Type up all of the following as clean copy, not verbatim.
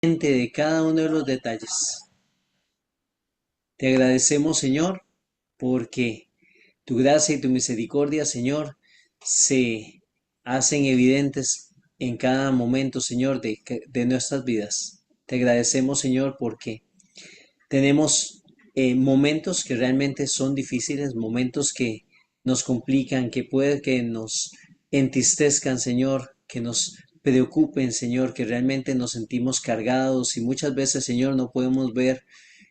de cada uno de los detalles. Te agradecemos, Señor, porque tu gracia y tu misericordia, Señor, se hacen evidentes en cada momento, Señor, de nuestras vidas. Te agradecemos, Señor, porque tenemos momentos que realmente son difíciles, momentos que nos complican, que puede que nos entristezcan, Señor, que nos preocupen, Señor, que realmente nos sentimos cargados y muchas veces, Señor, no podemos ver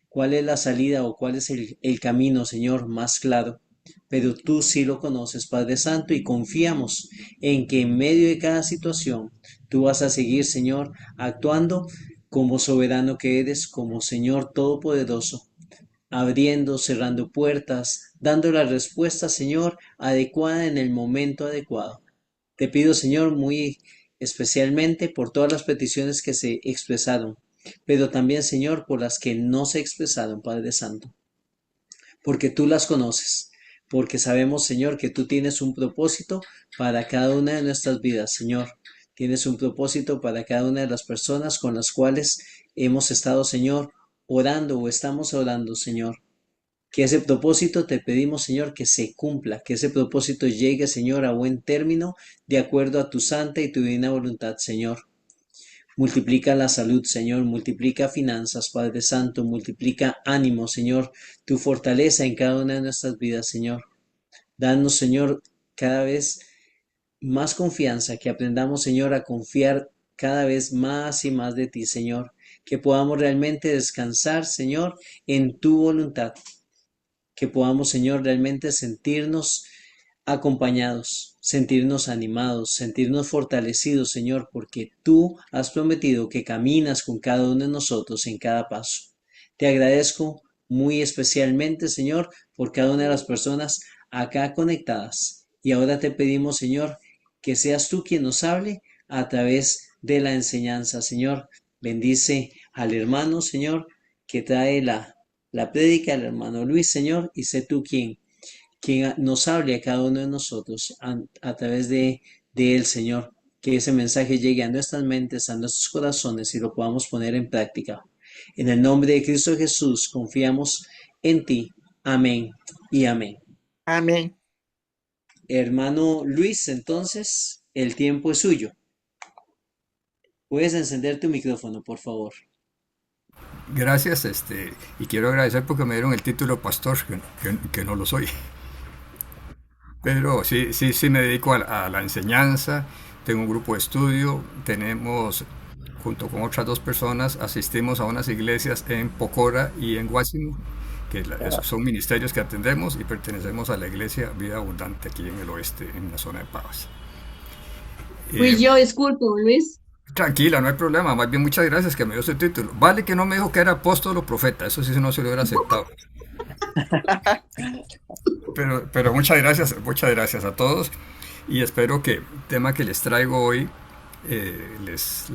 cuál es la salida o cuál es el camino, Señor, más claro. Pero tú sí lo conoces, Padre Santo, y confiamos en que en medio de cada situación tú vas a seguir, Señor, actuando como soberano que eres, como Señor Todopoderoso, abriendo, cerrando puertas, dando la respuesta, Señor, adecuada en el momento adecuado. Te pido, Señor, muy especialmente por todas las peticiones que se expresaron, pero también, Señor, por las que no se expresaron, Padre Santo, porque tú las conoces, porque sabemos, Señor, que tú tienes un propósito para cada una de nuestras vidas, Señor. Tienes un propósito para cada una de las personas con las cuales hemos estado, Señor, orando o estamos orando, Señor. Que ese propósito te pedimos, Señor, que se cumpla, que ese propósito llegue, Señor, a buen término, de acuerdo a tu santa y tu divina voluntad, Señor. Multiplica la salud, Señor, multiplica finanzas, Padre Santo, multiplica ánimo, Señor, tu fortaleza en cada una de nuestras vidas, Señor. Danos, Señor, cada vez más confianza, que aprendamos, Señor, a confiar cada vez más y más de ti, Señor. Que podamos realmente descansar, Señor, en tu voluntad, que podamos, Señor, realmente sentirnos acompañados, sentirnos animados, sentirnos fortalecidos, Señor, porque tú has prometido que caminas con cada uno de nosotros en cada paso. Te agradezco muy especialmente, Señor, por cada una de las personas acá conectadas. Y ahora te pedimos, Señor, que seas tú quien nos hable a través de la enseñanza, Señor. Bendice al hermano, Señor, que trae la prédica, el hermano Luis, Señor, y sé tú quien nos hable a cada uno de nosotros a través de él, Señor. Que ese mensaje llegue a nuestras mentes, a nuestros corazones y lo podamos poner en práctica. En el nombre de Cristo Jesús confiamos en ti. Amén y amén. Amén. Hermano Luis, entonces, el tiempo es suyo. Puedes encender tu micrófono, por favor. Gracias, y quiero agradecer porque me dieron el título pastor, que no lo soy. Pero sí me dedico a la enseñanza, tengo un grupo de estudio, tenemos, junto con otras dos personas, asistimos a unas iglesias en Pocora y en Guásimo, esos son ministerios que atendemos y pertenecemos a la iglesia Vida Abundante aquí en el oeste, en la zona de Pavas. Fui Eh, yo, disculpe, Luis. Tranquila, no hay problema, más bien muchas gracias que me dio ese título. Vale que no me dijo que era apóstol o profeta, eso sí no se lo hubiera aceptado. Pero muchas gracias a todos y espero que el tema que les traigo hoy les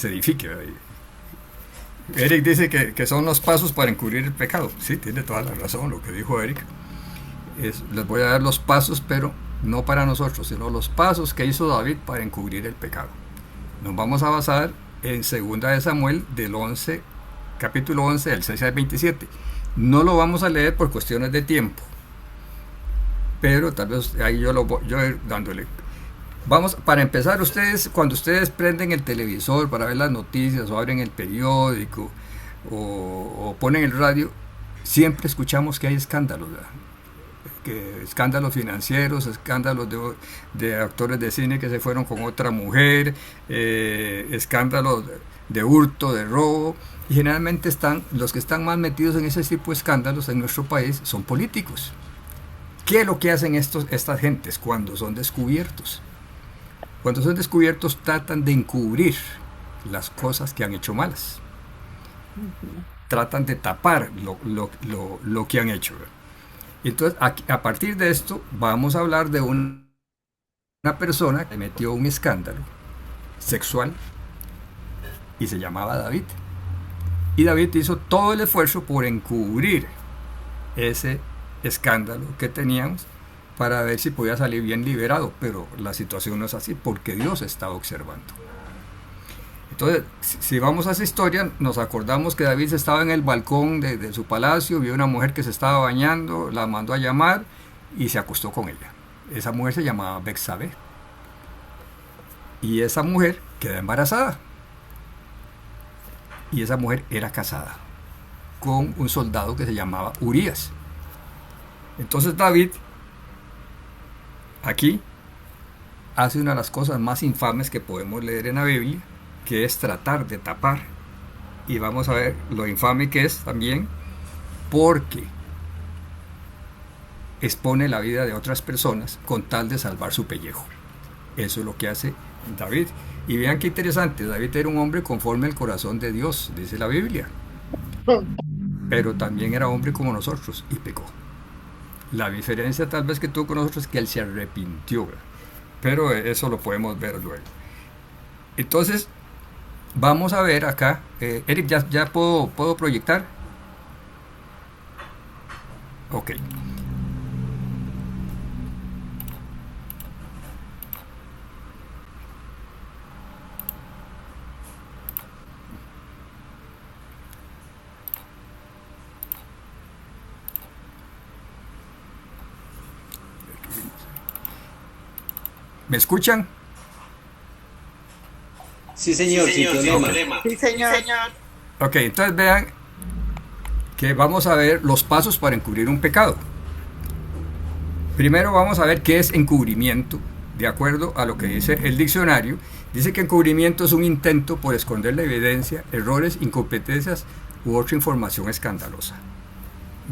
edifique. Eric dice que son los pasos para encubrir el pecado. Sí, tiene toda la razón lo que dijo Eric. Les voy a dar los pasos, pero no para nosotros, sino los pasos que hizo David para encubrir el pecado. Nos vamos a basar en 2 de Samuel del 11, capítulo 11, del 6 al 27. No lo vamos a leer por cuestiones de tiempo, pero tal vez ahí yo ir dándole. Vamos, para empezar, cuando ustedes prenden el televisor para ver las noticias o abren el periódico o ponen el radio, siempre escuchamos que hay escándalos, ¿verdad? Que escándalos financieros, escándalos de actores de cine que se fueron con otra mujer, escándalos de hurto, de robo, y generalmente los que están más metidos en ese tipo de escándalos en nuestro país son políticos. ¿Qué es lo que hacen estas gentes cuando son descubiertos? Cuando son descubiertos tratan de encubrir las cosas que han hecho malas. Tratan de tapar lo que han hecho. Entonces, a partir de esto, vamos a hablar de una persona que metió un escándalo sexual y se llamaba David. Y David hizo todo el esfuerzo por encubrir ese escándalo que teníamos para ver si podía salir bien liberado, pero la situación no es así porque Dios estaba observando. Entonces, si vamos a esa historia, nos acordamos que David estaba en el balcón de su palacio, vio una mujer que se estaba bañando, la mandó a llamar y se acostó con ella. Esa mujer se llamaba Betsabé. Y esa mujer queda embarazada. Y esa mujer era casada con un soldado que se llamaba Urías. Entonces David aquí hace una de las cosas más infames que podemos leer en la Biblia, que es tratar de tapar. Y vamos a ver lo infame que es también, porque expone la vida de otras personas con tal de salvar su pellejo. Eso es lo que hace David. Y vean qué interesante, David era un hombre conforme al corazón de Dios, dice la Biblia. Pero también era hombre como nosotros y pecó. La diferencia tal vez que tuvo con nosotros es que él se arrepintió, ¿verdad? Pero eso lo podemos ver luego. Entonces, vamos a ver acá. Eric, ¿ya puedo proyectar? Ok. ¿Me escuchan? Sí, señor, sin problema. Sí, señor. Ok, entonces vean que vamos a ver los pasos para encubrir un pecado. Primero vamos a ver qué es encubrimiento. De acuerdo a lo que dice el diccionario, dice que encubrimiento es un intento por esconder la evidencia, errores, incompetencias u otra información escandalosa.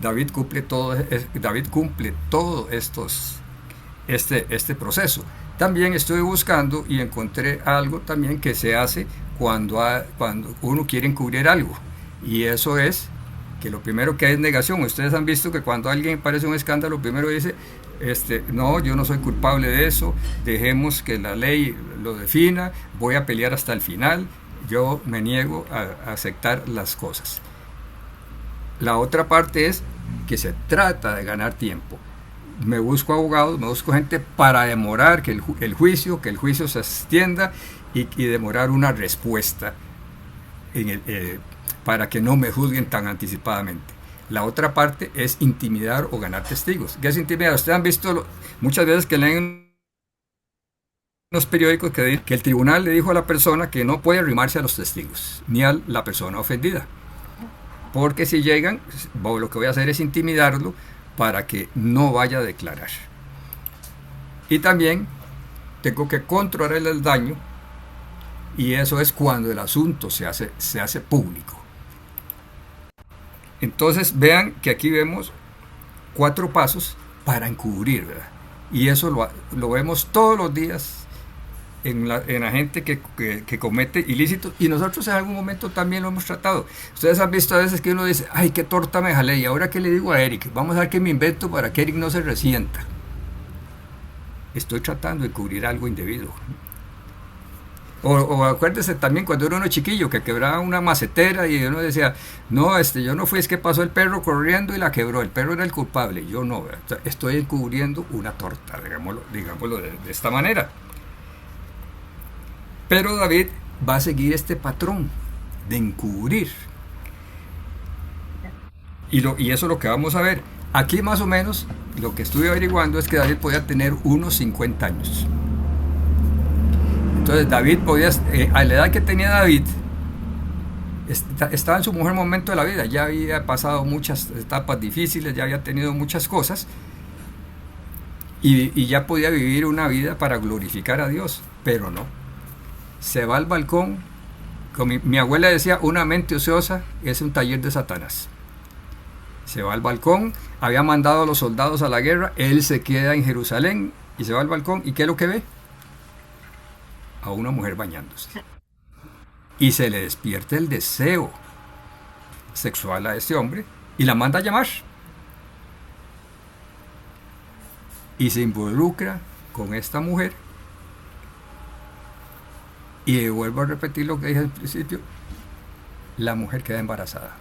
David cumple todo este proceso. También estuve buscando y encontré algo también que se hace cuando uno quiere encubrir algo, y eso es que lo primero que hay es negación. Ustedes han visto que cuando alguien parece un escándalo, primero dice, no, yo no soy culpable de eso, dejemos que la ley lo defina, voy a pelear hasta el final, yo me niego a aceptar las cosas. La otra parte es que se trata de ganar tiempo. Me busco abogados, me busco gente para demorar que el juicio se extienda y demorar una respuesta para que no me juzguen tan anticipadamente. La otra parte es intimidar o ganar testigos. ¿Qué es intimidar? Ustedes han visto muchas veces que leen en los periódicos que dicen que el tribunal le dijo a la persona que no puede arrimarse a los testigos ni a la persona ofendida, porque si llegan, lo que voy a hacer es intimidarlo para que no vaya a declarar. Y también tengo que controlar el daño, y eso es cuando el asunto se hace público. Entonces vean que aquí vemos 4 pasos para encubrir, ¿verdad? Y eso lo vemos todos los días en la gente que comete ilícitos, y nosotros en algún momento también lo hemos tratado. Ustedes han visto a veces que uno dice, ay, qué torta me jalé, y ahora qué le digo a Eric, vamos a ver qué me invento para que Eric no se resienta. Estoy tratando de cubrir algo indebido. O acuérdese también cuando era uno chiquillo que quebraba una macetera y uno decía, no, yo no fui, es que pasó el perro corriendo y la quebró, el perro era el culpable, yo no, estoy encubriendo una torta, digámoslo de esta manera. Pero David va a seguir este patrón de encubrir. Y eso es lo que vamos a ver. Aquí más o menos lo que estuve averiguando es que David podía tener unos 50 años. Entonces David podía, a la edad que tenía David, estaba en su mejor momento de la vida, ya había pasado muchas etapas difíciles, ya había tenido muchas cosas, y ya podía vivir una vida para glorificar a Dios, pero no. Se va al balcón, como mi abuela decía, una mente ociosa es un taller de Satanás. Se va al balcón, había mandado a los soldados a la guerra, él se queda en Jerusalén y se va al balcón, ¿y qué es lo que ve? A una mujer bañándose. Y se le despierta el deseo sexual a este hombre y la manda a llamar. Y se involucra con esta mujer. Y vuelvo a repetir lo que dije al principio, la mujer queda embarazada.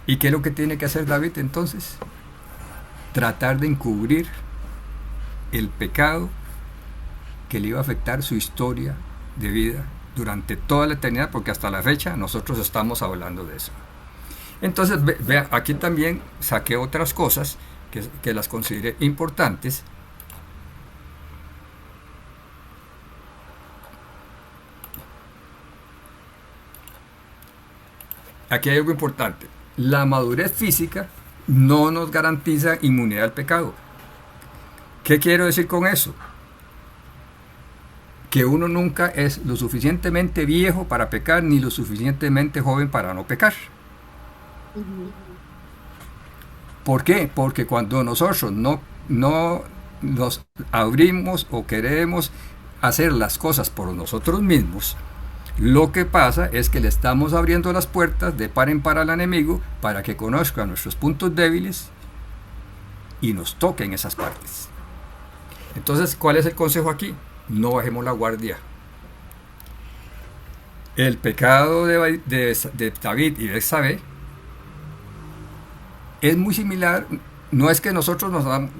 ¿Y qué es lo que tiene que hacer David entonces? Tratar de encubrir el pecado que le iba a afectar su historia de vida durante toda la eternidad, porque hasta la fecha nosotros estamos hablando de eso. Entonces, vea, aquí también saqué otras cosas que las consideré importantes. Aquí hay algo importante. La madurez física no nos garantiza inmunidad al pecado. ¿Qué quiero decir con eso? Que uno nunca es lo suficientemente viejo para pecar ni lo suficientemente joven para no pecar. ¿Por qué? Porque cuando nosotros no nos abrimos o queremos hacer las cosas por nosotros mismos, lo que pasa es que le estamos abriendo las puertas de par en par al enemigo para que conozca nuestros puntos débiles y nos toque en esas partes. Entonces, ¿cuál es el consejo aquí? No bajemos la guardia. El pecado de David y de Betsabé es muy similar. No es que nosotros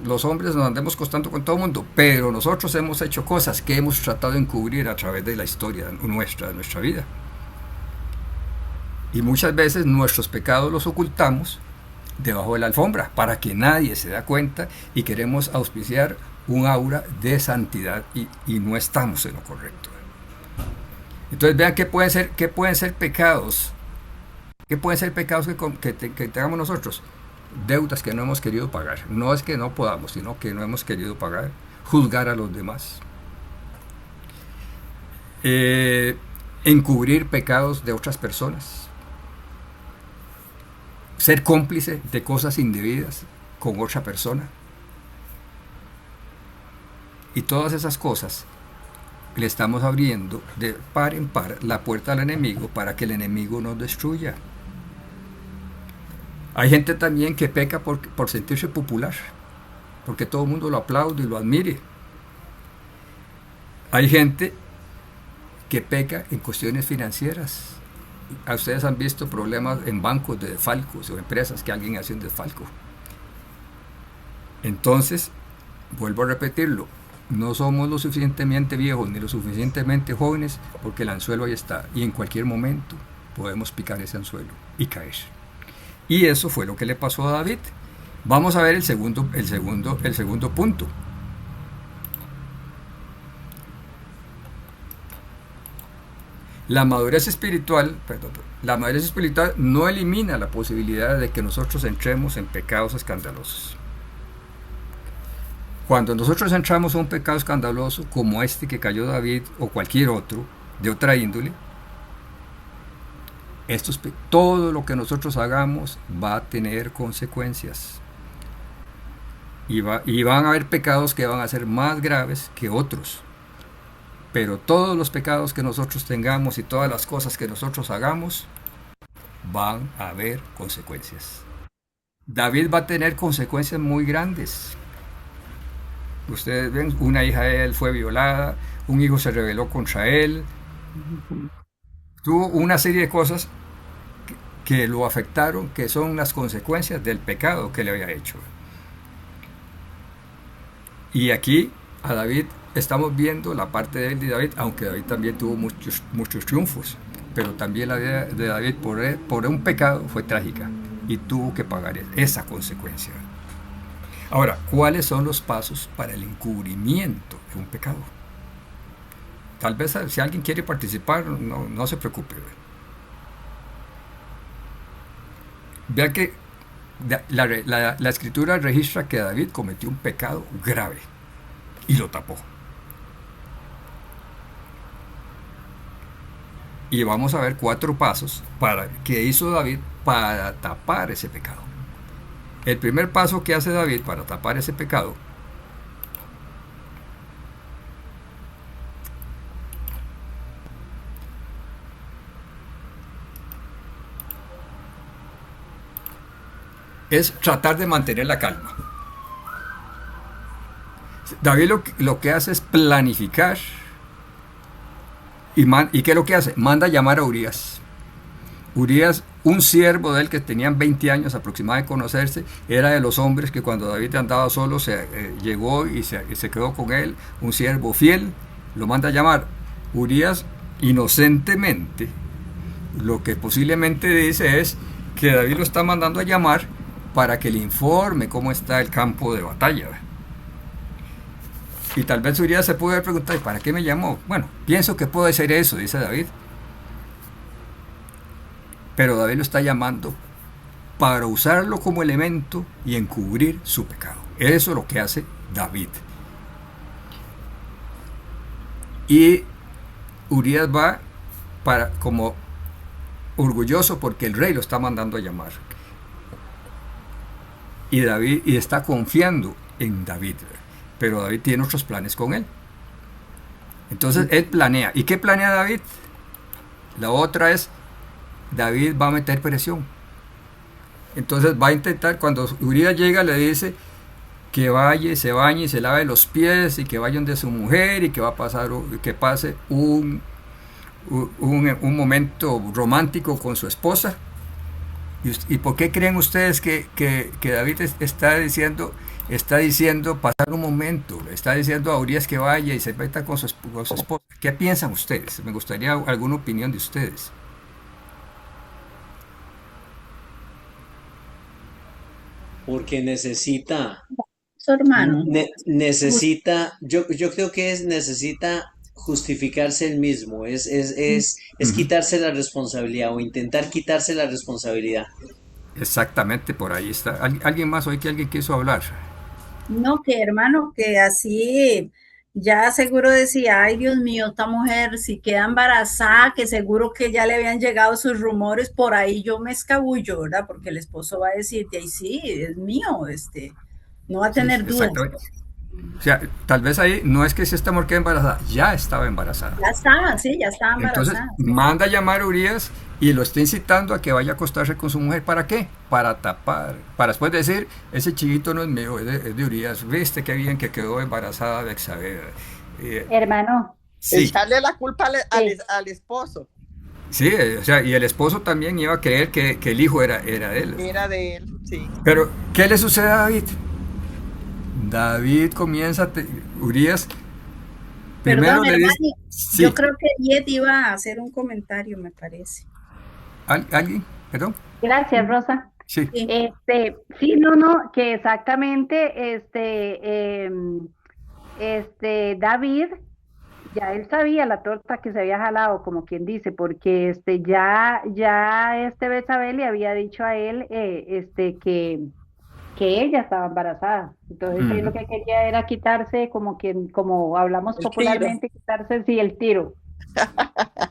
los hombres nos andemos costando con todo el mundo, pero nosotros hemos hecho cosas que hemos tratado de encubrir a través de la historia de nuestra vida. Y muchas veces nuestros pecados los ocultamos debajo de la alfombra para que nadie se dé cuenta, y queremos auspiciar un aura de santidad y no estamos en lo correcto. Entonces vean qué pueden ser pecados. ¿Qué pueden ser pecados que tengamos nosotros? Deudas que no hemos querido pagar. No es que no podamos, sino que no hemos querido pagar. Juzgar a los demás. Encubrir pecados de otras personas. Ser cómplice de cosas indebidas con otra persona. Y todas esas cosas le estamos abriendo de par en par la puerta al enemigo para que el enemigo nos destruya. Hay gente también que peca por sentirse popular, porque todo el mundo lo aplaude y lo admire. Hay gente que peca en cuestiones financieras. A ustedes han visto problemas en bancos de desfalcos o empresas que alguien hace un desfalco. Entonces, vuelvo a repetirlo, no somos lo suficientemente viejos ni lo suficientemente jóvenes, porque el anzuelo ahí está y en cualquier momento podemos picar ese anzuelo y caer. Y eso fue lo que le pasó a David. Vamos a ver el segundo punto. La madurez espiritual no elimina la posibilidad de que nosotros entremos en pecados escandalosos. Cuando nosotros entramos en un pecado escandaloso como este que cayó David o cualquier otro de otra índole, todo lo que nosotros hagamos va a tener consecuencias. Y van a haber pecados que van a ser más graves que otros. Pero todos los pecados que nosotros tengamos y todas las cosas que nosotros hagamos van a haber consecuencias. David va a tener consecuencias muy grandes. Ustedes ven, una hija de él fue violada, un hijo se rebeló contra él. Tuvo una serie de cosas que lo afectaron, que son las consecuencias del pecado que le había hecho. Y aquí a David estamos viendo la parte débil de David, aunque David también tuvo muchos triunfos, pero también la vida de David por un pecado fue trágica y tuvo que pagar esa consecuencia. Ahora, ¿cuáles son los pasos para el encubrimiento de un pecado? Tal vez si alguien quiere participar, no se preocupe. Vean que la escritura registra que David cometió un pecado grave y lo tapó. Y vamos a ver 4 pasos que hizo David para tapar ese pecado. El primer paso que hace David para tapar ese pecado es tratar de mantener la calma. David lo que hace es planificar. ¿Y qué es lo que hace? Manda a llamar a Urías. Urías, un siervo de él que tenían 20 años aproximadamente de conocerse, era de los hombres que cuando David andaba solo llegó y se quedó con él, un siervo fiel, lo manda a llamar. Urías inocentemente, lo que posiblemente dice es que David lo está mandando a llamar para que le informe cómo está el campo de batalla. Y tal vez Urias se puede preguntar, ¿para qué me llamó? Bueno, pienso que puede ser eso, dice David. Pero David lo está llamando para usarlo como elemento y encubrir su pecado. Eso es lo que hace David. Y Urias va como orgulloso porque el rey lo está mandando a llamar. Y David está confiando en David. Pero David tiene otros planes con él. Entonces él planea. ¿Y qué planea David? La otra es, David va a meter presión. Entonces va a intentar, cuando Urias llega, le dice que vaya y se bañe y se lave los pies y que vaya donde su mujer y que va a pasar, que pase un momento romántico con su esposa. ¿Y por qué creen ustedes que David está diciendo pasar un momento? Le está diciendo a Urias que vaya y se meta con su esposa. ¿Qué piensan ustedes? Me gustaría alguna opinión de ustedes. Porque necesita, Su hermano. yo creo que necesita justificarse él mismo, es Ujú. quitarse la responsabilidad o intentar quitarse la responsabilidad. Exactamente, por ahí está. ¿Alguien más hoy que alguien quiso hablar? No, que hermano, que así ya seguro decía, ay Dios mío, esta mujer si queda embarazada, que seguro que ya le habían llegado sus rumores, por ahí yo me escabullo, ¿verdad? Porque el esposo va a decir, ay sí, es mío, no va a Sí, tener dudas. exactamente. O sea, tal vez ahí no es que si esta mujer queda embarazada, ya estaba embarazada. Ya estaba, sí, ya estaba Entonces embarazada, sí. manda a llamar a Urias y lo está incitando a que vaya a acostarse con su mujer. ¿Para qué? Para tapar. Para después decir, ese chiquito no es mío, es de Urias. Viste qué bien que quedó embarazada de Bexabé. Eh, Hermano, sí, Echarle la culpa sí, al esposo. sí, o sea, y el esposo también iba a creer que el hijo era de él. Era de él, sí. Pero, ¿qué le sucede a David? David comienza, Urias primero Perdón, le dice, hermano, yo sí, creo que Yet iba a hacer un comentario, me parece. ¿alguien? ¿Perdón? gracias, Rosa. Sí. Sí. Sí, no, no, que exactamente, David, ya él sabía la torta que se había jalado, como quien dice, porque Betsabé le había dicho a él, que ella estaba embarazada. Entonces él lo Ujú. que quería era quitarse, como hablamos El tiro. popularmente, quitarse sí el tiro.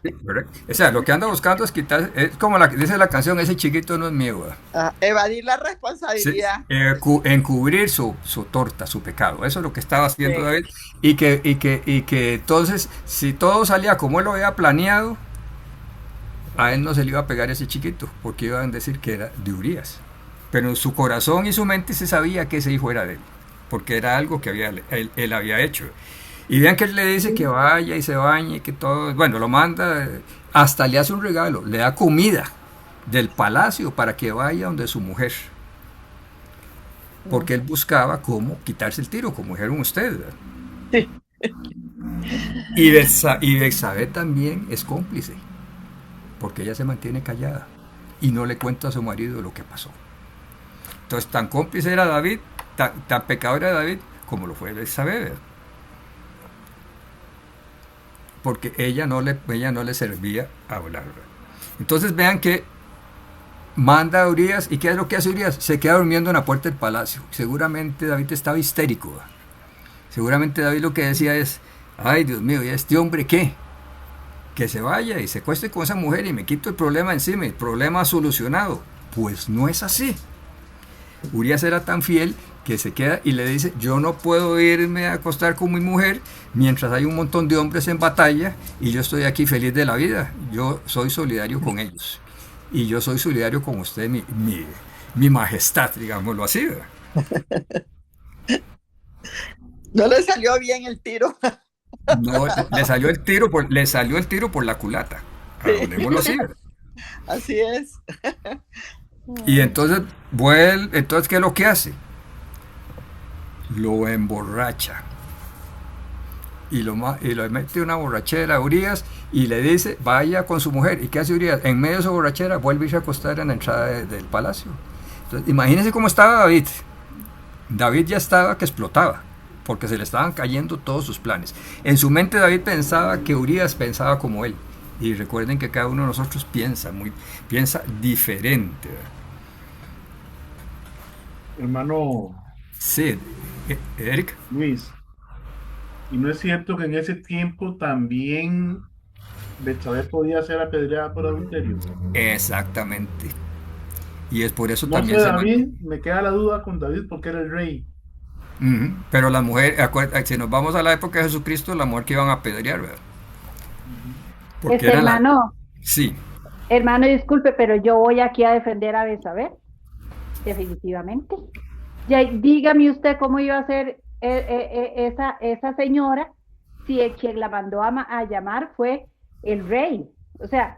Sí, correcto. O sea, lo que anda buscando es quitar, es como dice la canción, ese chiquito no es mío. ¿Verdad? Evadir la Sí, responsabilidad. encubrir su torta, su pecado. Eso es lo que estaba haciendo Sí. David. Y que entonces, si todo salía como él lo había planeado, a él no se le iba a pegar ese chiquito, porque iban a decir que era de Urias. Pero en su corazón y su mente se sabía que ese hijo era de él, porque era algo que él había hecho. Y vean que él le dice que vaya y se bañe, que todo, bueno, lo manda, hasta le hace un regalo, le da comida del palacio para que vaya donde su mujer, porque él buscaba cómo quitarse el tiro, como dijeron ustedes. ¿Verdad? Sí. Y Betsabé también es cómplice, porque ella se mantiene callada y no le cuenta a su marido lo que pasó. Entonces, tan cómplice era David, tan pecador era David, como lo fue Betsabé, ¿verdad? Porque ella no le servía a hablar. ¿Verdad? Entonces vean que manda a Urias, ¿y qué es lo que hace Urias? Se queda durmiendo en la puerta del palacio. Seguramente David estaba histérico. ¿Verdad? Seguramente David lo que decía es, ay Dios mío, ¿y este hombre qué? Que se vaya y se acueste con esa mujer y me quito el problema encima, el problema solucionado. Pues no es así. Urias era tan fiel que se queda y le dice, yo no puedo irme a acostar con mi mujer mientras hay un montón de hombres en batalla y yo estoy aquí feliz de la vida. Yo soy solidario con ellos. Y yo soy solidario con usted, mi majestad, digámoslo así. ¿Verdad? No le salió bien el tiro. No, le salió el tiro por la culata. Sí. Hablemoslo así. ¿Verdad? Así es. Y entonces, ¿qué es lo que hace? Lo emborracha. y lo mete una borrachera a Urias y le dice, vaya con su mujer. ¿Y qué hace Urias? En medio de su borrachera vuelve a irse a acostar en la entrada del palacio. Entonces, imagínense cómo estaba David. David ya estaba que explotaba, porque se le estaban cayendo todos sus planes. En su mente David pensaba que Urias pensaba como él. Y recuerden que cada uno de nosotros piensa diferente, ¿verdad? Hermano Sí, Eric. Luis, ¿y no es cierto que en ese tiempo también Betsabé podía ser apedreada por adulterio? Exactamente. Y es por eso No sé, también se... David, me queda la duda con David porque era el rey. Pero la mujer, si nos vamos a la época de Jesucristo, la mujer que iban a apedrear, ¿verdad? Porque era la... hermano, Sí. hermano, disculpe, pero yo voy aquí a defender a Betsabé, definitivamente. Ya, dígame usted cómo iba a ser esa señora si el quien la mandó a llamar fue el rey. O sea,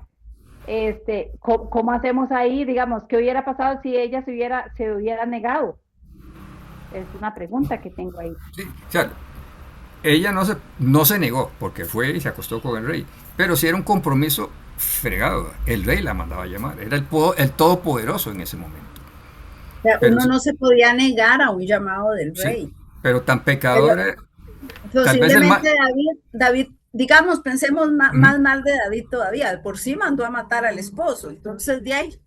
¿cómo hacemos ahí? Digamos, ¿qué hubiera pasado si ella se hubiera negado? Es una pregunta que tengo ahí. Sí, o sea, ella no se negó porque fue y se acostó con el rey, pero sí era un compromiso fregado. El rey la mandaba a llamar, era el todopoderoso en ese momento. O sea, Pero uno no se podía negar a un llamado del sí, rey. pero tan pecador, tal vez Posiblemente David, digamos, pensemos más mal de David todavía. De por sí mandó a matar al esposo. Entonces, de ahí,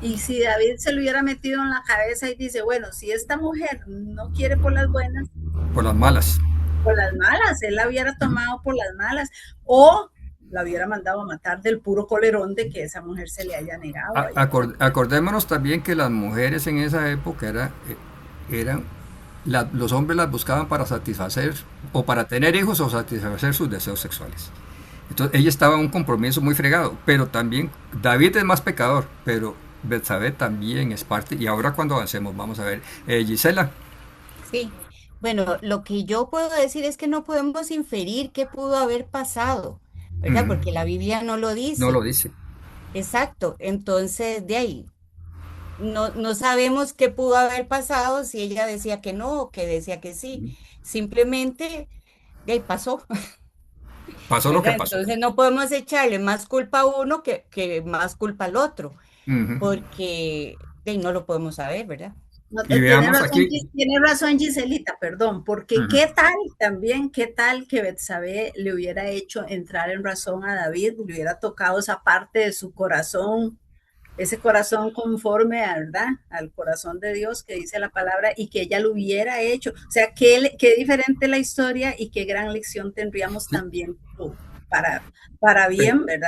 y si David se lo hubiera metido en la cabeza y dice, bueno, si esta mujer no quiere por las buenas, por las malas. por las malas, él la hubiera tomado por las malas, o la hubiera mandado a matar del puro colerón de que esa mujer se le haya negado. Acordémonos también que las mujeres en esa época los hombres las buscaban para satisfacer o para tener hijos o satisfacer sus deseos sexuales. Entonces ella estaba en un compromiso muy fregado, pero también David es más pecador, pero Betsabé también es parte. Y ahora cuando avancemos vamos a ver, Gisela. Sí, bueno, lo que yo puedo decir es que no podemos inferir qué pudo haber pasado, ¿verdad? Porque la Biblia no lo No lo dice. dice. Exacto, entonces de ahí no sabemos qué pudo haber pasado si ella decía que no o que decía que sí. Simplemente de ahí pasó, Pasó lo que ¿verdad? pasó. Entonces no podemos echarle más culpa a uno que más culpa al otro, porque de ahí no lo podemos saber, ¿verdad? No, Y veamos aquí. tiene razón Giselita, perdón, porque qué tal que Betsabé le hubiera hecho entrar en razón a David, le hubiera tocado esa parte de su corazón, ese corazón conforme ¿verdad? Al corazón de Dios que dice la palabra y que ella lo hubiera hecho. O sea, qué diferente la historia y qué gran lección tendríamos también para bien, ¿verdad?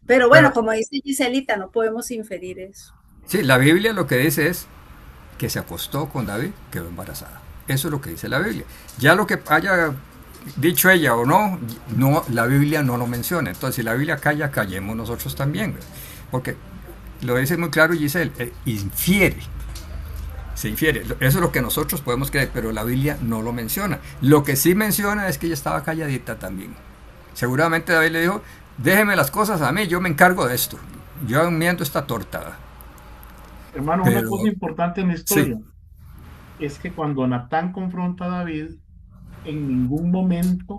Pero bueno, como dice Giselita, no podemos inferir eso. Sí, la Biblia lo que dice es que se acostó con David, quedó embarazada. Eso es lo que dice la Biblia. Ya lo que haya dicho ella o no, la Biblia no lo menciona. Entonces, si la Biblia calla, callemos nosotros también. Porque lo dice muy claro Giselle, se infiere. Eso es lo que nosotros podemos creer, pero la Biblia no lo menciona. Lo que sí menciona es que ella estaba calladita también. Seguramente David le dijo, déjeme las cosas a mí, yo me encargo de esto. Yo enmiendo esta torta. Hermano, una cosa importante en la historia es que cuando Natán confronta a David, en ningún momento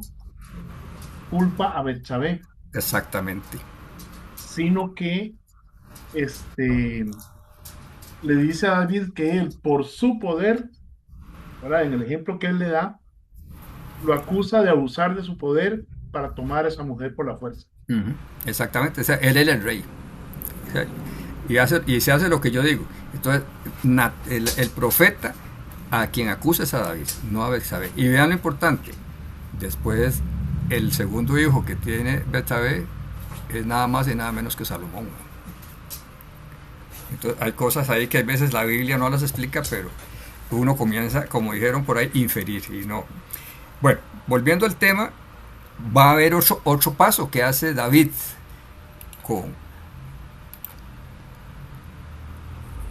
culpa a Betsabé. Exactamente. Sino que le dice a David que él, por su poder, ¿verdad? En el ejemplo que él le da, lo acusa de abusar de su poder para tomar a esa mujer por la fuerza. Exactamente, o sea, él es el rey. O sea, y se hace lo que yo digo. Entonces, el profeta a quien acusa es a David, no a Betsabé. Y vean lo importante, después el segundo hijo que tiene Betsabé es nada más y nada menos que Salomón. Entonces, hay cosas ahí que a veces la Biblia no las explica, pero uno comienza, como dijeron por ahí, inferir. Y no. Bueno, volviendo al tema, va a haber otro paso que hace David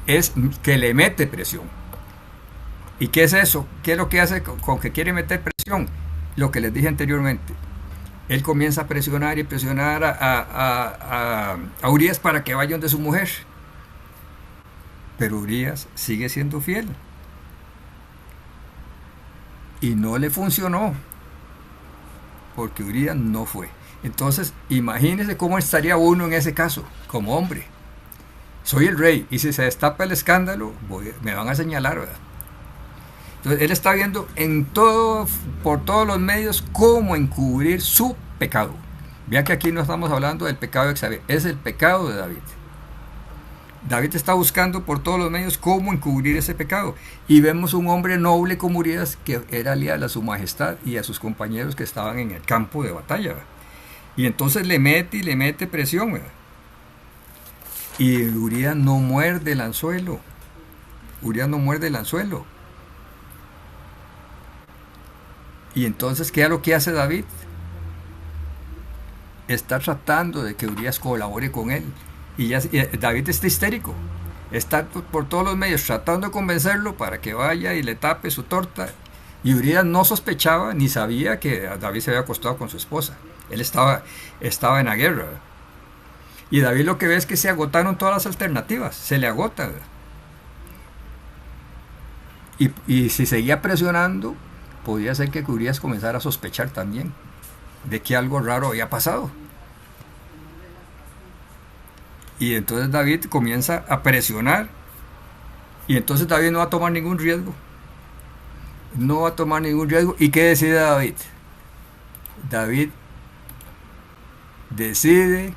es que le mete presión. ¿Y qué es eso? ¿Qué es lo que hace con que quiere meter presión? Lo que les dije anteriormente. Él comienza a presionar y presionar a Urias para que vaya donde su mujer. Pero Urias sigue siendo fiel. Y no le funcionó. porque Urías no fue. Entonces, imagínese cómo estaría uno en ese caso, como hombre. Soy el rey, y si se destapa el escándalo, me van a señalar, ¿verdad? Entonces, él está viendo por todos los medios cómo encubrir su pecado. Vean que aquí no estamos hablando del pecado de Betsabé, es el pecado de David. David está buscando por todos los medios cómo encubrir ese pecado. Y vemos un hombre noble como Urías que era leal a su majestad y a sus compañeros que estaban en el campo de batalla, ¿verdad? Y entonces le mete presión, ¿verdad? Y Urías no muerde el anzuelo. Urías no muerde el anzuelo. Y entonces, ¿qué es lo que hace David? Está tratando de que Urías colabore con él. Y David está histérico. Está por todos los medios tratando de convencerlo para que vaya y le tape su torta. Y Urías no sospechaba ni sabía que David se había acostado con su esposa. Él estaba en la guerra. Y David lo que ve es que se agotaron todas las alternativas. Se le agota. Y si seguía presionando, podía ser que Urías comenzara a sospechar también de que algo raro había pasado. Y entonces David comienza a presionar. Y entonces David no va a tomar ningún riesgo. No va a tomar ningún riesgo. ¿Y qué decide David? David decide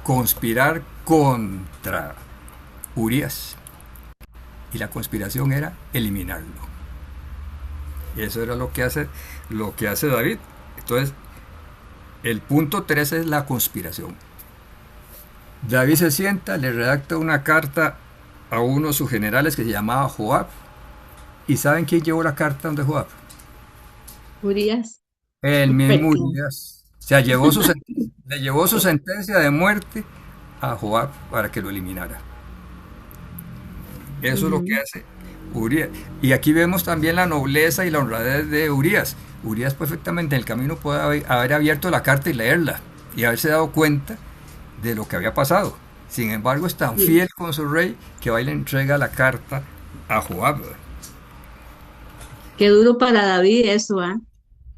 conspirar contra Urías. Y la conspiración era eliminarlo. Y eso era lo que hace David. Entonces, el punto 3 es la conspiración. David se sienta, le redacta una carta a uno de sus generales que se llamaba Joab. ¿Y saben quién llevó la carta donde Joab? Urías. El mismo Urías. O sea, le llevó su sentencia de muerte a Joab para que lo eliminara. Eso es lo que hace Urías. Y aquí vemos también la nobleza y la honradez de Urías. Urías perfectamente en el camino puede haber abierto la carta y leerla y haberse dado cuenta de lo que había pasado. Sin embargo, es tan fiel con su rey que va y le entrega la carta a Joab. Qué duro para David eso, ¿eh?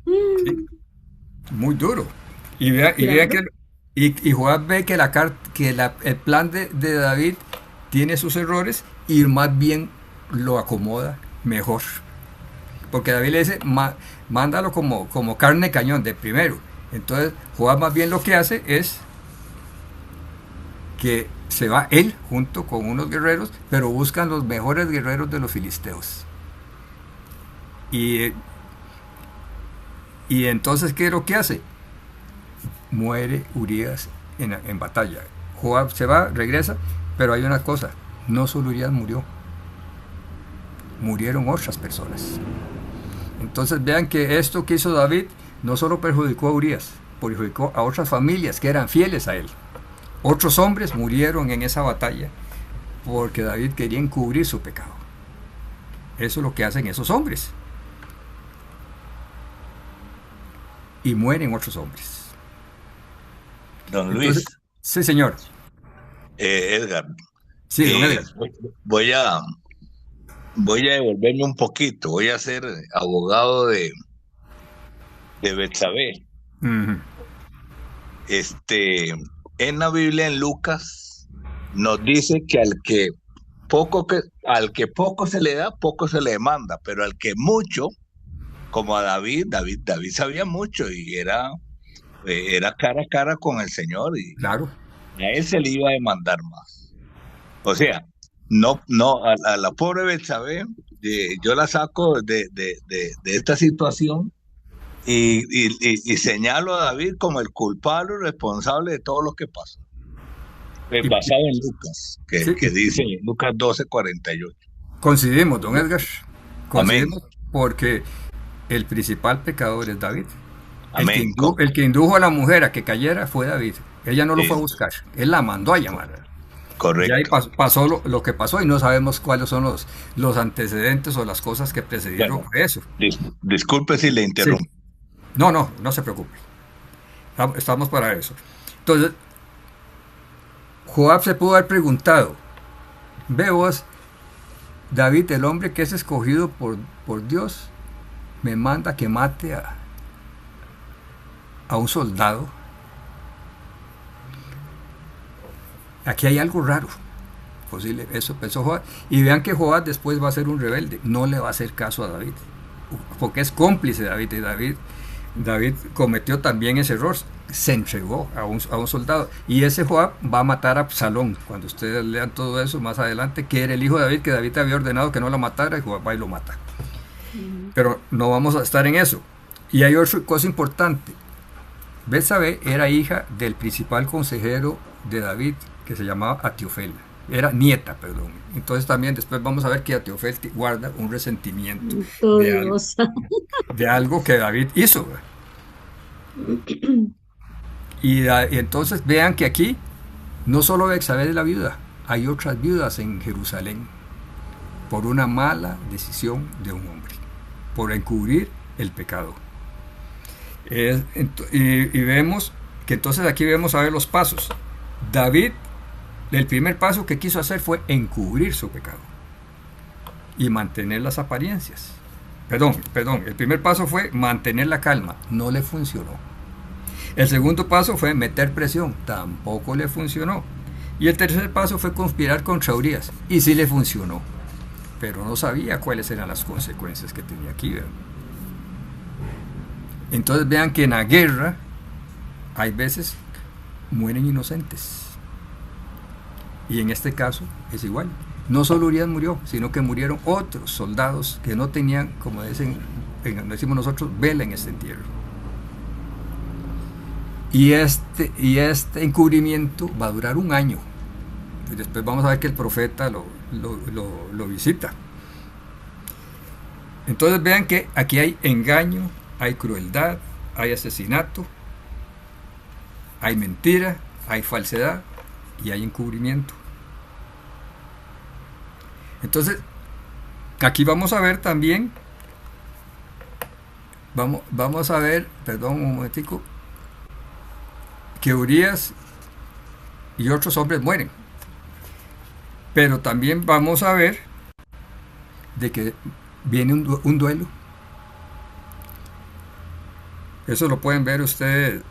Sí, muy duro. Y vea que Joab ve que el plan de David tiene sus errores y más bien lo acomoda mejor. Porque David le dice, mándalo como carne de cañón de primero. Entonces Joab más bien lo que hace es que se va él junto con unos guerreros, pero buscan los mejores guerreros de los filisteos. Y entonces, ¿qué es lo que hace? Muere Urías en batalla. Joab se va, regresa, pero hay una cosa, no solo Urías murió, murieron otras personas. Entonces vean que esto que hizo David no solo perjudicó a Urías, perjudicó a otras familias que eran fieles a él. Otros hombres murieron en esa batalla porque David quería encubrir su pecado. Eso es lo que hacen esos hombres. Y mueren otros hombres. Don Luis. Entonces, sí, señor. Edgar. Sí, don Edgar. Voy a devolverme un poquito. Voy a ser abogado de Betsabé. Uh-huh. En la Biblia, en Lucas, nos dice que al que poco se le da, poco se le demanda, pero al que mucho, como a David sabía mucho y era cara a cara con el Señor y claro, a él se le iba a demandar más. O sea, no a la pobre Betsabé, yo la saco de esta situación y señalo a David como el culpable y responsable de todo lo que pasó. Basado en Lucas, que dice Lucas 12:48. Coincidimos, don Edgar. Coincidimos. Amén. Porque el principal pecador es David. Amén. El que indujo a la mujer a que cayera fue David. Ella no lo fue a buscar, él la mandó a llamar. Correcto. Y ahí pasó lo que pasó y no sabemos cuáles son los antecedentes o las cosas que precedieron eso. Disculpe si le interrumpo. Sí. No se preocupe. Estamos para eso. Entonces, Joab se pudo haber preguntado, ve vos, David, el hombre que es escogido por Dios, me manda que mate a un soldado. Aquí hay algo raro. Posible, eso pensó Joab. Y vean que Joab después va a ser un rebelde. No le va a hacer caso a David, porque es cómplice de David. Y David cometió también ese error. Se entregó a un soldado. Y ese Joab va a matar a Absalón. Cuando ustedes lean todo eso más adelante, que era el hijo de David, que David había ordenado que no lo matara, y Joab va y lo mata. Pero no vamos a estar en eso. Y hay otra cosa importante. Betsabé era hija del principal consejero de David, que se llamaba Atiofel. Era nieta, perdón. Entonces también después vamos a ver que Atiofel guarda un resentimiento de algo que David hizo. Y entonces vean que aquí no solo Betsabé es la viuda, hay otras viudas en Jerusalén por una mala decisión de un hombre, por encubrir el pecado. Y vemos que entonces aquí vemos a ver los pasos. David, el primer paso que quiso hacer fue encubrir su pecado y mantener las apariencias. Perdón, el primer paso fue mantener la calma, no le funcionó. El segundo paso fue meter presión, tampoco le funcionó. Y el tercer paso fue conspirar contra Urías, y sí le funcionó, pero no sabía cuáles eran las consecuencias que tenía aquí, ¿verdad? Entonces vean que en la guerra hay veces mueren inocentes, y en este caso es igual. No solo Urías murió, sino que murieron otros soldados que no tenían, como decimos nosotros, vela en este entierro. Y este encubrimiento va a durar un año. Y después vamos a ver que el profeta lo visita. Entonces vean que aquí hay engaño, hay crueldad, hay asesinato, hay mentira, hay falsedad y hay encubrimiento. Entonces, aquí vamos a ver también, vamos a ver, perdón un momentico, que Urías y otros hombres mueren. Pero también vamos a ver de que viene un duelo. Eso lo pueden ver ustedes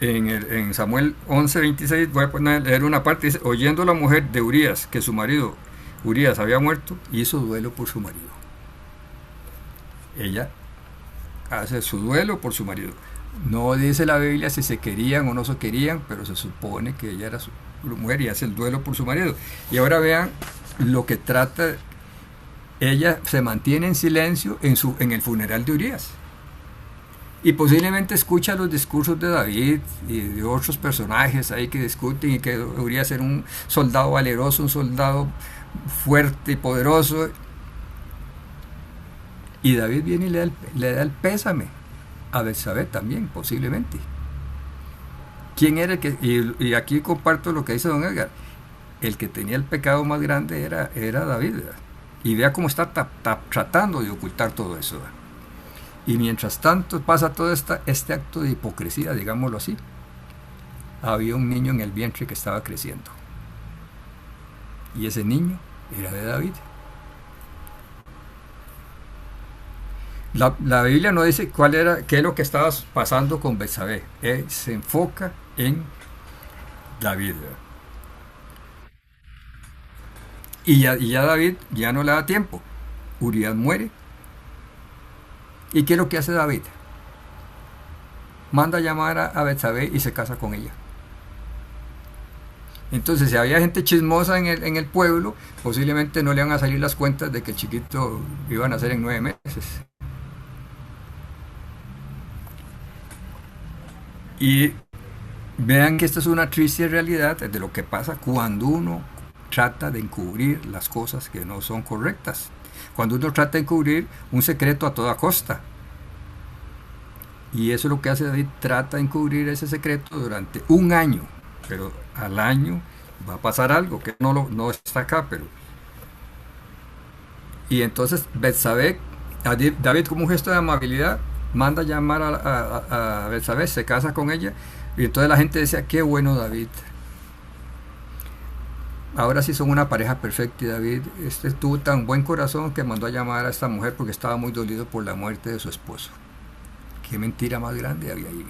en Samuel 11:26. Voy a leer una parte. Dice: oyendo la mujer de Urías que su marido Urías había muerto, hizo duelo por su marido. Ella hace su duelo por su marido. No dice la Biblia si se querían o no se querían, pero se supone que ella era su mujer y hace el duelo por su marido. Y ahora vean lo que trata. Ella se mantiene en silencio en el funeral de Urías. Y posiblemente escucha los discursos de David y de otros personajes ahí que discuten, y que Urías era un soldado valeroso, un soldado fuerte y poderoso. Y David viene y le da el pésame a Betsabé también, posiblemente. ¿Quién era el que...? Y aquí comparto lo que dice don Edgar. El que tenía el pecado más grande era David, ¿verdad? Y vea cómo está tratando de ocultar todo eso, ¿verdad? Y mientras tanto pasa todo este acto de hipocresía, digámoslo así, había un niño en el vientre que estaba creciendo. Y ese niño era de David. La Biblia no dice qué es lo que estaba pasando con Betsabé. Se enfoca en David, ¿verdad? Y ya David ya no le da tiempo. Urías muere. ¿Y qué es lo que hace David? Manda a llamar a Betsabé y se casa con ella. Entonces, si había gente chismosa en el pueblo, posiblemente no le van a salir las cuentas de que el chiquito iba a nacer en 9 meses. Y vean que esta es una triste realidad de lo que pasa cuando uno trata de encubrir las cosas que no son correctas. Cuando uno trata de encubrir un secreto a toda costa. Y eso es lo que hace David, trata de encubrir ese secreto durante un año. Pero al año va a pasar algo que no está acá, pero... Y entonces Betsabé, David, como un gesto de amabilidad, manda a llamar a Betsabé, se casa con ella, y entonces la gente decía: qué bueno David, ahora sí son una pareja perfecta. Y David tuvo tan buen corazón que mandó a llamar a esta mujer porque estaba muy dolido por la muerte de su esposo. qué mentira más grande había ahí.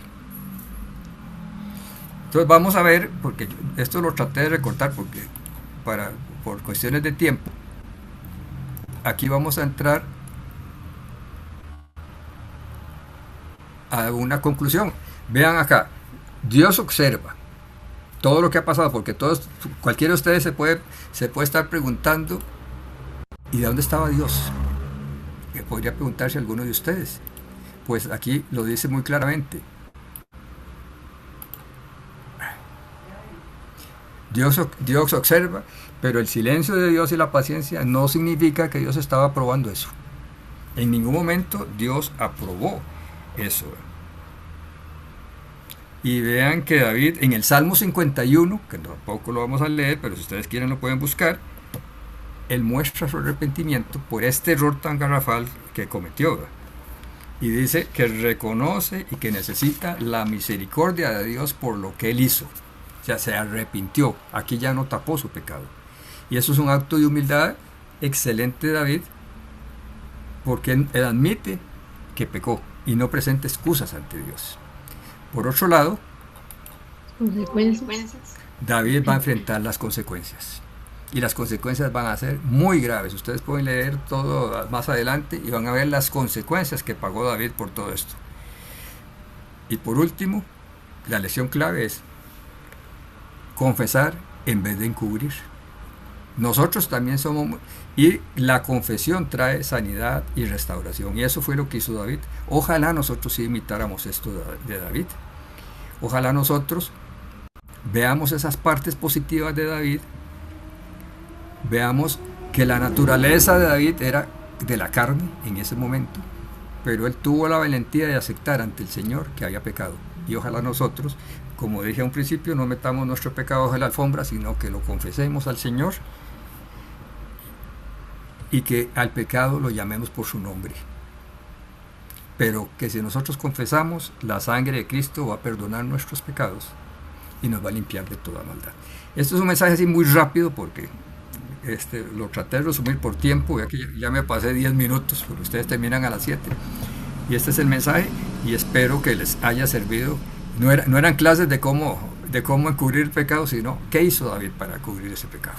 Entonces vamos a ver, porque esto lo traté de recortar porque por cuestiones de tiempo. Aquí vamos a entrar a una conclusión. Vean acá, Dios observa todo lo que ha pasado, porque cualquiera de ustedes se puede estar preguntando, ¿y de dónde estaba Dios? Que podría preguntarse alguno de ustedes. Pues aquí lo dice muy claramente. Dios observa, pero el silencio de Dios y la paciencia no significa que Dios estaba aprobando eso. En ningún momento Dios aprobó eso. Y vean que David, en el Salmo 51, que tampoco lo vamos a leer, pero si ustedes quieren lo pueden buscar, él muestra su arrepentimiento por este error tan garrafal que cometió. Y dice que reconoce y que necesita la misericordia de Dios por lo que él hizo. O sea, se arrepintió. Aquí ya no tapó su pecado. Y eso es un acto de humildad excelente de David, porque él admite que pecó y no presenta excusas ante Dios. Por otro lado, David va a enfrentar las consecuencias. Y las consecuencias van a ser muy graves. Ustedes pueden leer todo más adelante y van a ver las consecuencias que pagó David por todo esto. Y por último, la lección clave es confesar en vez de encubrir. Nosotros también somos, y la confesión trae sanidad y restauración, y eso fue lo que hizo David. Ojalá nosotros sí imitáramos esto de David. Ojalá nosotros veamos esas partes positivas de David, veamos que la naturaleza de David era de la carne en ese momento, pero él tuvo la valentía de aceptar ante el Señor que había pecado. Y ojalá nosotros, como dije a un principio, no metamos nuestro pecado bajo la alfombra, sino que lo confesemos al Señor y que al pecado lo llamemos por su nombre. Pero que si nosotros confesamos, la sangre de Cristo va a perdonar nuestros pecados y nos va a limpiar de toda maldad. Esto es un mensaje así muy rápido porque lo traté de resumir por tiempo, ya me pasé 10 minutos, porque ustedes terminan a las 7. Y este es el mensaje y espero que les haya servido. No eran clases de cómo encubrir el pecado, sino qué hizo David para cubrir ese pecado.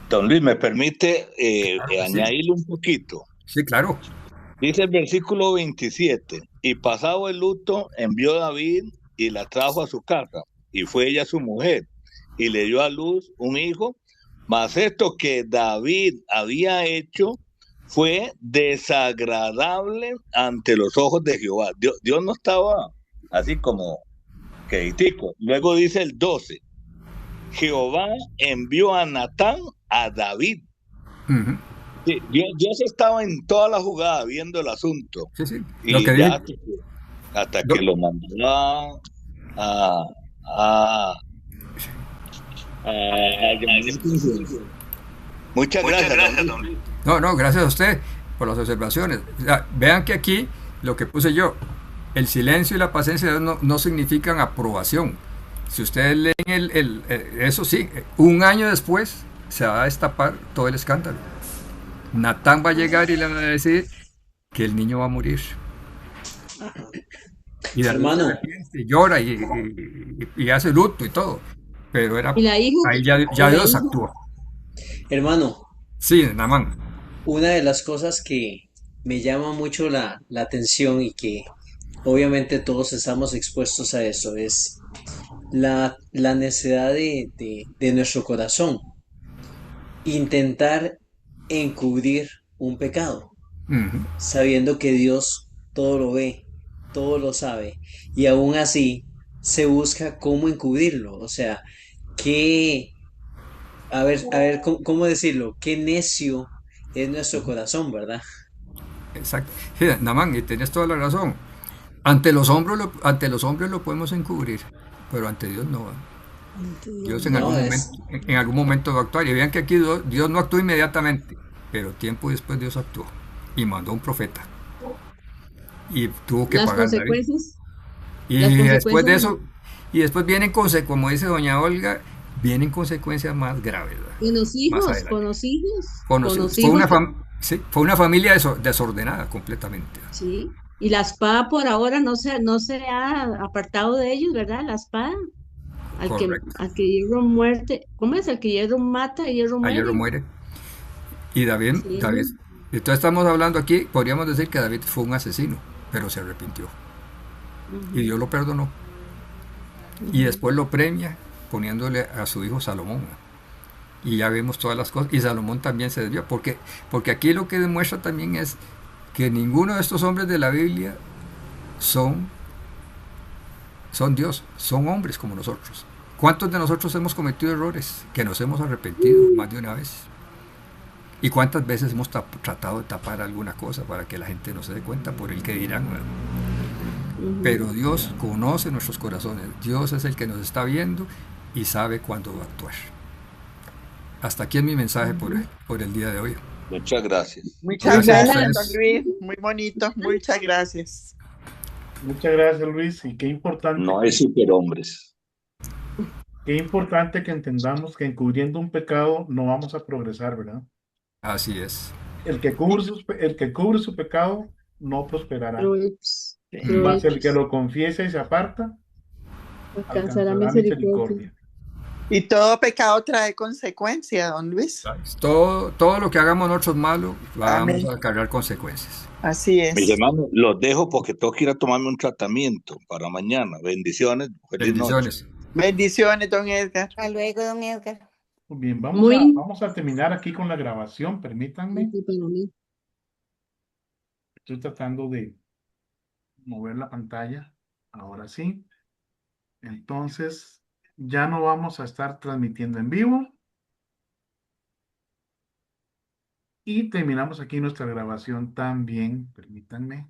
Don Luis, ¿me permite Claro, añadirle un poquito? Sí, claro. Dice el versículo 27, y pasado el luto, envió David y la trajo a su casa, y fue ella su mujer, y le dio a luz un hijo, mas esto que David había hecho fue desagradable ante los ojos de Jehová. Dios no estaba así como queditico. Luego dice el 12, Jehová envió a Natán a David. Uh-huh. Sí, Dios estaba en toda la jugada viendo el asunto. Sí, sí. Y Lo que ya dije. hasta que lo mandó a Muchas gracias, don Luis. No, gracias a usted por las observaciones. O sea, vean que aquí lo que puse yo, el silencio y la paciencia de Dios no significan aprobación. Si ustedes leen eso sí, un año después se va a destapar todo el escándalo. Natán va a llegar y le va a decir que el niño va a morir. Y de Hermano, llora y hace luto y todo. Pero ¿Y la hija? ahí ya Dios actuó. hermano, Sí, Namán. una de las cosas que me llama mucho la atención y que obviamente todos estamos expuestos a eso es la necedad de nuestro corazón. Intentar encubrir un pecado, Uh-huh. sabiendo que Dios todo lo ve, todo lo sabe, y aún así se busca cómo encubrirlo. O sea, a ver, ¿cómo decirlo? Qué necio es nuestro corazón, ¿verdad? Exacto. Sí, Namán, y tienes toda la razón. Ante los hombres lo podemos encubrir, pero ante Dios no. Dios en No, algún momento va a actuar. Y vean que aquí Dios no actuó inmediatamente, pero tiempo después Dios actuó y mandó un profeta. Y tuvo que Las pagar David. consecuencias, Y las después de consecuencias, eso, vienen como dice doña Olga, vienen consecuencias más graves, ¿verdad? con los Más hijos, adelante. con los hijos, Con con los- los fue una hijos, fam- sí, fue una familia desordenada completamente. sí, Y la espada por ahora no se ha apartado de ellos, ¿verdad? La espada. Correcto. Al que hierro muerte, ¿cómo es? El que hierro mata, hierro Ayer lo muere. muere. Y David, Sí. entonces estamos hablando aquí, podríamos decir que David fue un asesino, pero se arrepintió. Y Dios lo perdonó. Y después lo premia poniéndole a su hijo Salomón. Y ya vemos todas las cosas. Y Salomón también se desvió. Porque aquí lo que demuestra también es que ninguno de estos hombres de la Biblia son Dios, son hombres como nosotros. ¿Cuántos de nosotros hemos cometido errores que nos hemos arrepentido más de una vez? ¿Y cuántas veces hemos tratado de tapar alguna cosa para que la gente no se dé cuenta por el que dirán? ¿Verdad? Pero Dios conoce nuestros corazones. Dios es el que nos está viendo y sabe cuándo va a actuar. Hasta aquí es mi mensaje por el día de hoy. Muchas gracias. Muchas Gracias a gracias, don ustedes. Luis. Muy bonito. Muchas gracias. Muchas gracias, Luis. Y qué importante, No hay superhombres. qué importante que entendamos que encubriendo un pecado no vamos a progresar, ¿verdad? Así es. El que cubre su pecado no prosperará. Proverbios, Mas el que Proverbios. lo confiesa y se aparta Alcanzará alcanzará misericordia. misericordia. Y todo pecado trae consecuencia, don Luis. Todo lo que hagamos nosotros malo, vamos Amén. a cargar consecuencias. Así es. Mis hermanos, los dejo porque tengo que ir a tomarme un tratamiento para mañana. Bendiciones. Feliz noche. Bendiciones. Bendiciones, don Edgar. Hasta luego, don Edgar. Muy bien, Muy vamos a terminar aquí con la grabación. Permítanme. sí, para mí. Estoy tratando de mover la pantalla. Ahora sí. Entonces, ya no vamos a estar transmitiendo en vivo. Y terminamos aquí nuestra grabación también. Permítanme.